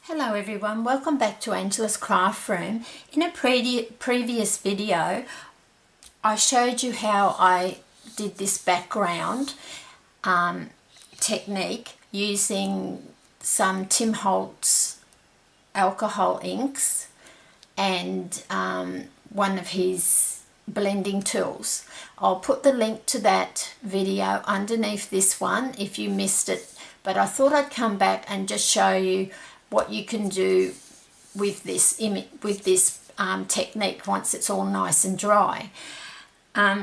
Hello everyone, welcome back to Angela's Craft Room. In a previous video I showed you how I did this background technique using some Tim Holtz alcohol inks and one of his blending tools. I'll put the link to that video underneath this one if you missed it, but I thought I'd come back and just show you what you can do with this technique once it's all nice and dry,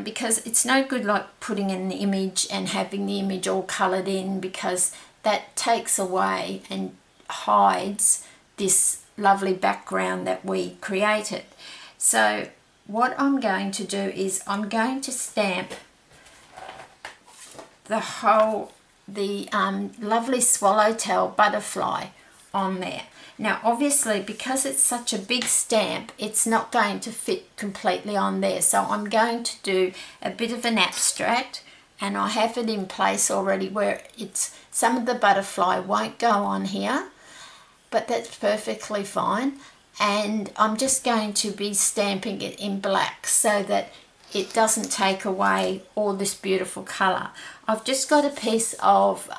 because it's no good like putting in the image and having the image all coloured in, because that takes away and hides this lovely background that we created. So what I'm going to do is I'm going to stamp the lovely swallowtail butterfly on there. Now obviously because it's such a big stamp it's not going to fit completely on there, so I'm going to do a bit of an abstract, and I have it in place already where it's some of the butterfly won't go on here, but that's perfectly fine, and I'm just going to be stamping it in black so that it doesn't take away all this beautiful colour. I've just got a piece of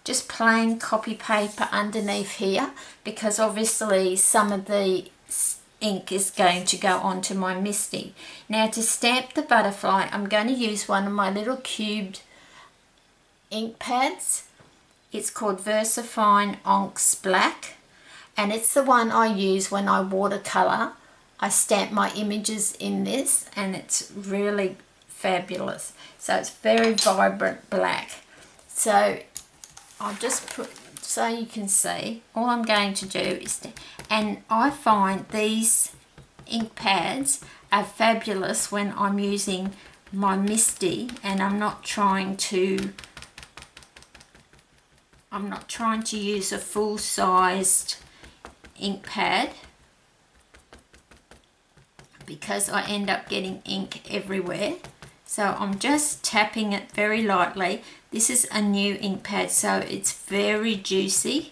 just plain copy paper underneath here, because obviously some of the ink is going to go onto my Misty. Now to stamp the butterfly I'm going to use one of my little cubed ink pads. It's called VersaFine Onks Black, and it's the one I use when I watercolour. I stamp my images in this and it's really fabulous. So it's very vibrant black. So I'll just put, so you can see, all I'm going to do is, and I find these ink pads are fabulous when I'm using my Misty and I'm not trying to use a full-sized ink pad, because I end up getting ink everywhere. So I'm just tapping it very lightly. This is a new ink pad, so it's very juicy,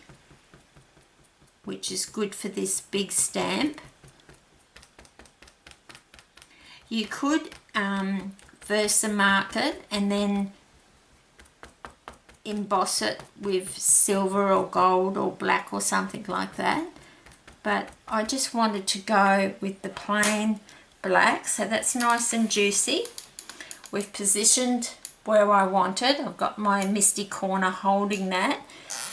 which is good for this big stamp. You could Versamark it and then emboss it with silver or gold or black or something like that, but I just wanted to go with the plain black, so that's nice and juicy. We've positioned where I want it. I've got my Misty corner holding that,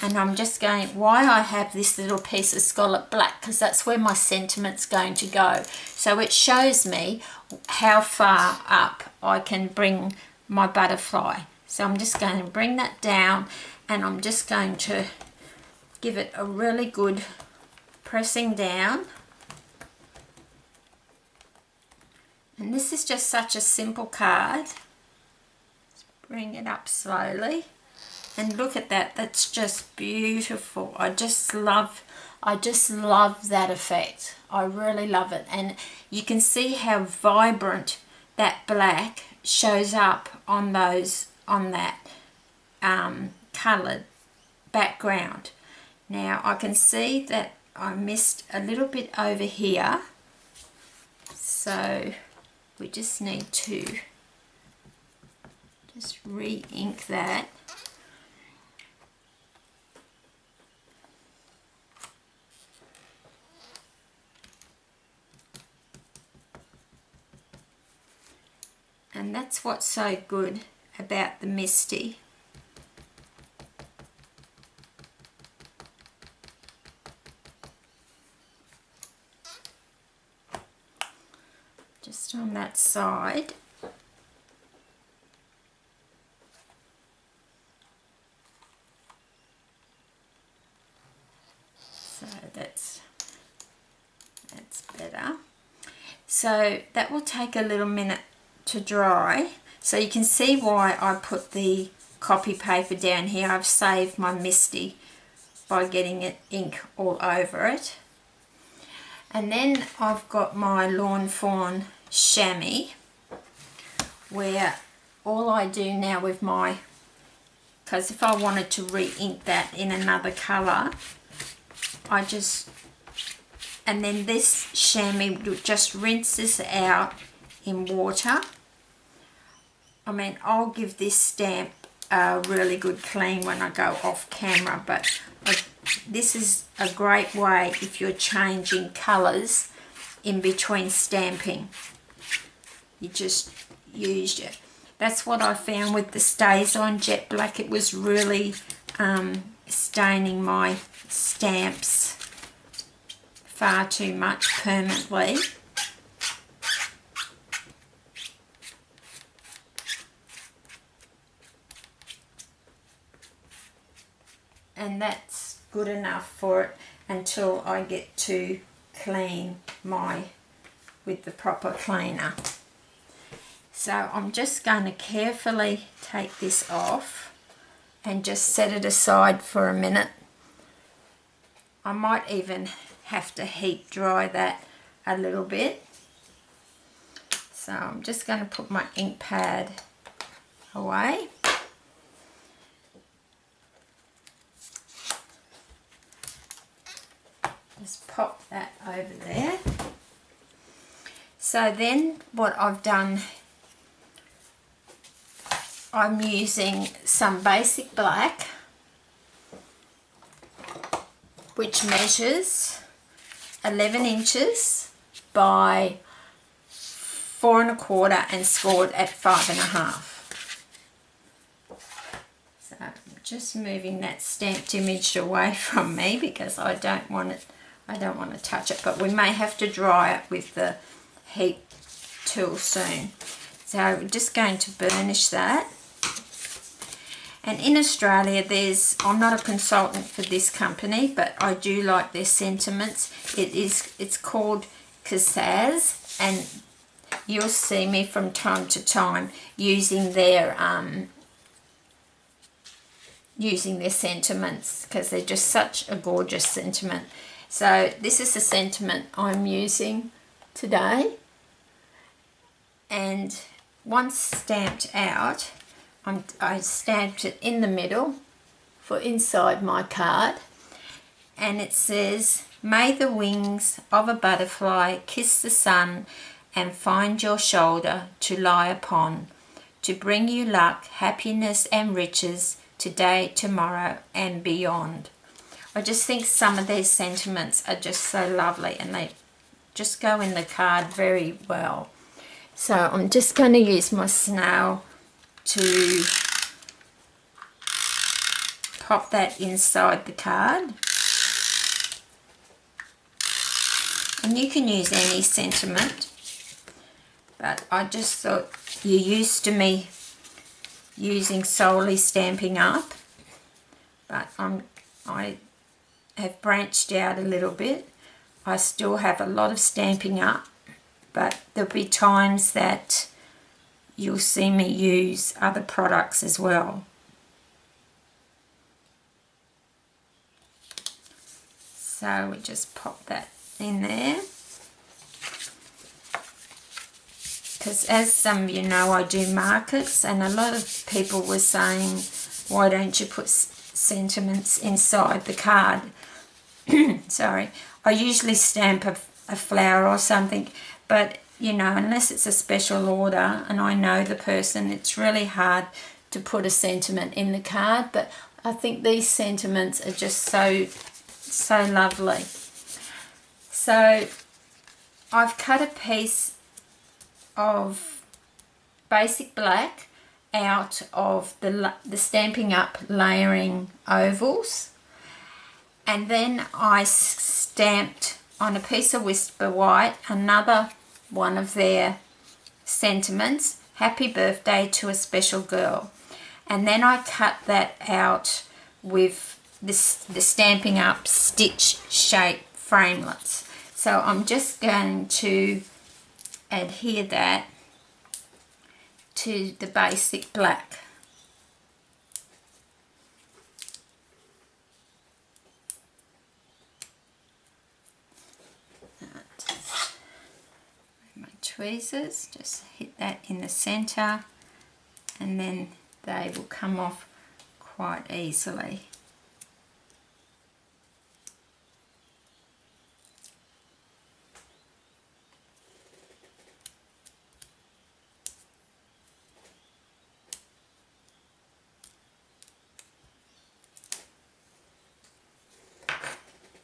and I'm just going, why I have this little piece of scallop black, because that's where my sentiment's going to go. So it shows me how far up I can bring my butterfly. So I'm just going to bring that down, and I'm just going to give it a really good pressing down. And this is just such a simple card. Just bring it up slowly, and look at that, that's just beautiful. I just love that effect. I really love it, and you can see how vibrant that black shows up on that coloured background. Now I can see that I missed a little bit over here, so we just need to just re-ink that. And that's what's so good about the Misty. Just on that side. So that's better. So that will take a little minute to dry. So you can see why I put the copy paper down here. I've saved my Misty by getting it ink all over it. And then I've got my Lawn Fawn chamois, where all I do now with my, because if I wanted to re-ink that in another colour, and then this chamois just rinses out in water. I mean, I'll give this stamp a really good clean when I go off camera, but this is a great way if you're changing colours in between stamping. You just use it. That's what I found with the StazOn Jet Black. It was really staining my stamps far too much permanently. And that's good enough for it until I get to clean with the proper cleaner. So I'm just going to carefully take this off and just set it aside for a minute. I might even have to heat dry that a little bit. So I'm just going to put my ink pad away. Just pop that over there. So then what I've done, I'm using some basic black, which measures 11 inches by 4 1/4 and scored at 5 1/2. So I'm just moving that stamped image away from me because I don't want to touch it, but we may have to dry it with the heat tool soon. So we're just going to burnish that. And in Australia, I'm not a consultant for this company, but I do like their sentiments. It's called Cassaz, and you'll see me from time to time using their sentiments because they're just such a gorgeous sentiment. So this is the sentiment I'm using today, and once stamped out, I stamped it in the middle for inside my card, and it says, "May the wings of a butterfly kiss the sun and find your shoulder to lie upon, to bring you luck, happiness and riches today, tomorrow and beyond." I just think some of their sentiments are just so lovely, and they just go in the card very well. So I'm just going to use my snail to pop that inside the card. And you can use any sentiment, but I just thought you're used to me using solely Stampin' Up, but I have branched out a little bit. I still have a lot of Stampin' Up, but there'll be times that you'll see me use other products as well. So we just pop that in there. Because as some of you know, I do markets, and a lot of people were saying, why don't you put sentiments inside the card? Sorry. I usually stamp a flower or something, but you know, unless it's a special order and I know the person, it's really hard to put a sentiment in the card. But I think these sentiments are just so lovely. So I've cut a piece of basic black out of the Stampin' Up layering ovals, and then I stamped on a piece of Whisper White another one of their sentiments, "Happy Birthday to a Special Girl," and then I cut that out with the Stampin' Up stitch shape framelits. So I'm just going to adhere that to the basic black. My tweezers, just hit that in the center, and then they will come off quite easily.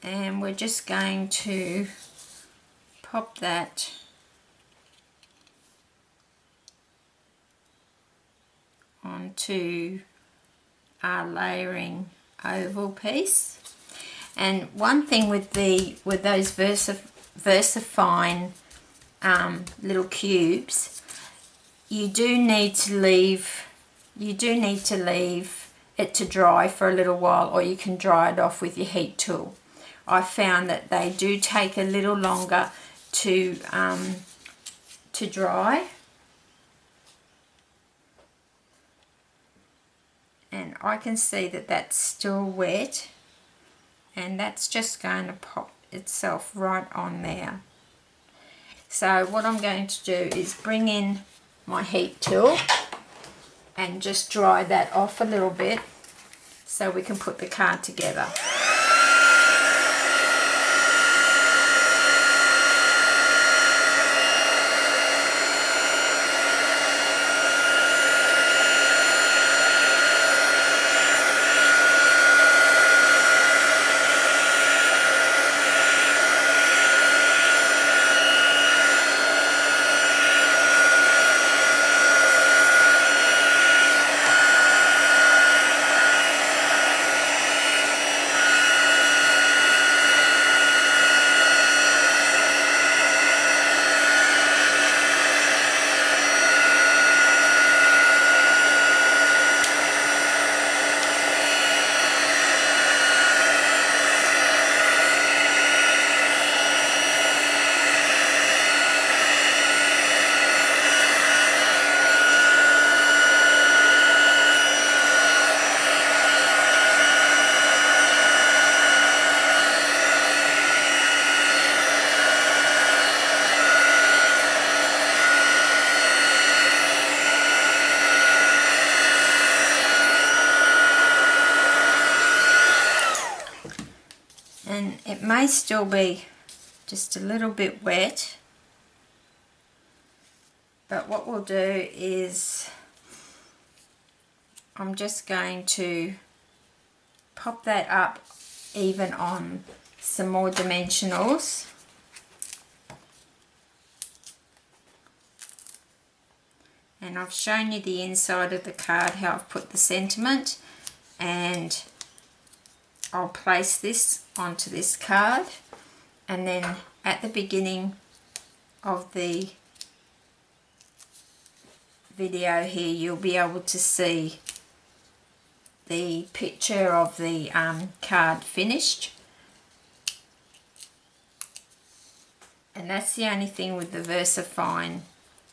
and we're just going to pop that onto our layering oval piece. And one thing with those VersaFine little cubes, you do need to leave it to dry for a little while, or you can dry it off with your heat tool. I found that they do take a little longer to dry, and I can see that that's still wet, and that's just going to pop itself right on there. So what I'm going to do is bring in my heat tool and just dry that off a little bit so we can put the card together. And it may still be just a little bit wet, but what we'll do is I'm just going to pop that up even on some more dimensionals. And I've shown you the inside of the card, how I've put the sentiment, and I'll place this onto this card, and then at the beginning of the video here you'll be able to see the picture of the card finished. And that's the only thing with the VersaFine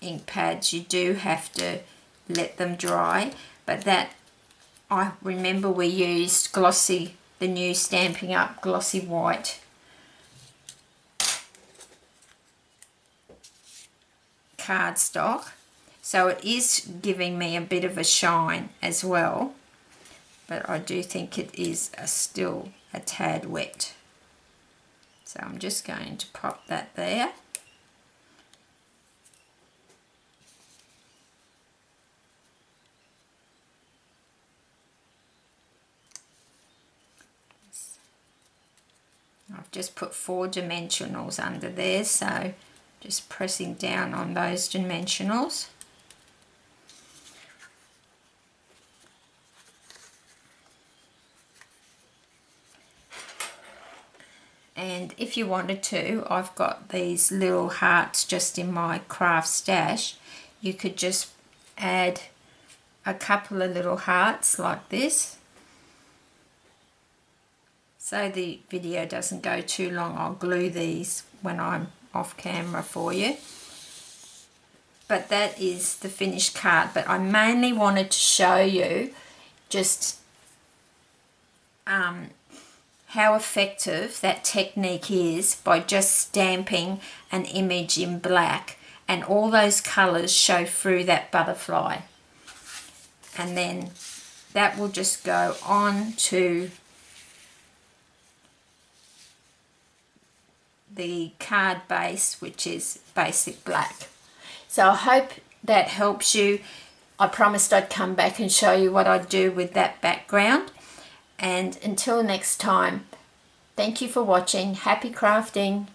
ink pads, you do have to let them dry, but that, I remember we used glossy, the new Stampin' Up glossy white cardstock, so it is giving me a bit of a shine as well, but I do think it is still a tad wet. So I'm just going to pop that there. I've just put 4 dimensionals under there, so just pressing down on those dimensionals. And if you wanted to, I've got these little hearts just in my craft stash. You could just add a couple of little hearts like this. So the video doesn't go too long, I'll glue these when I'm off camera for you. But that is the finished card. But I mainly wanted to show you just how effective that technique is by just stamping an image in black, and all those colours show through that butterfly. And then that will just go on to the card base, which is basic black. So I hope that helps you. I promised I'd come back and show you what I do with that background. And until next time, Thank you for watching. Happy crafting.